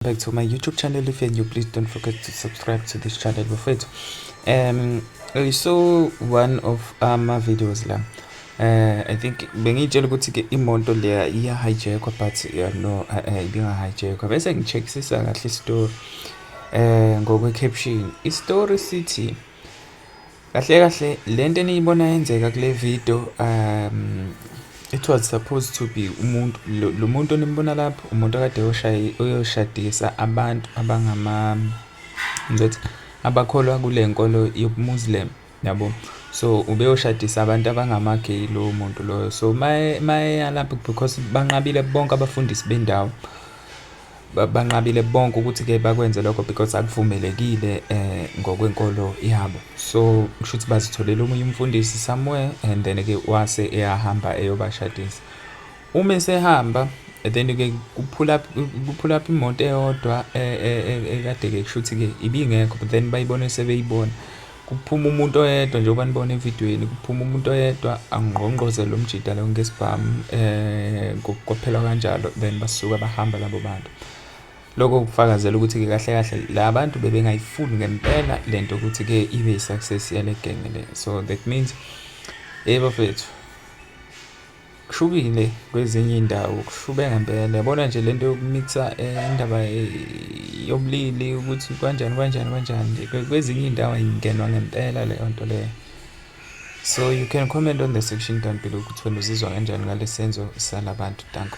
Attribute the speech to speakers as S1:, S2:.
S1: Back to my YouTube channel. If you're new, please don't forget to subscribe to this channel before I saw one of my videos la I think bengitshela ukuthi ke imoto leya iya hijackwa but no ibinga hijackwa bese ngicheckisisa kahle istory ngokwe caption istory sithi kahle kahle lento eniyibona yenzeka kule video it was supposed to be umuntu lo muntu onimbona lapho umuntu akade oyoshadisa abantu abangama ngizothi abakholwa kule nkolo yobuMuslim yabo, so ubeyoshadisa abantu abangama gay lo muntu loyo, so maye lapho because banqabile bonke abafundisi bendawo banqabile bonke ukuthi ke bakwenze lokho because akuvumelekile ngokwenkolo yabo, so kusho ukuthi bazitholela omunye umfundisi somewhere and then ke wase eyahamba eyobashadisa. Uma esehamba then ke kuphula up imoto eyodwa ekade ke kusho ukuthi ke ibingekho, but then bayibone sebeyibona kuphuma umuntu oyedwa njengoba nibona evidweni, kuphuma umuntu oyedwa angqongqozela umjida lo ngesibhamu kokuphela kanjalo, then basuka bahamba labo bantu. Lokho kufakazela ukuthi ke kahle kahle labantu bebengayifuni ngempela lento ukuthi ke ibe isuccess yale gang le, so that means bafethu kushubile kwezinye indawo, kushube ngempela. Yabona nje lento yokumixa indaba yobulili ukuthi kanjani kwezinye indawo ayingenwa ngempela leyo nto leyo. So you can comment on the section down below ukuthi wena uzizwa kanjani ngale senzo salabantu. Danko.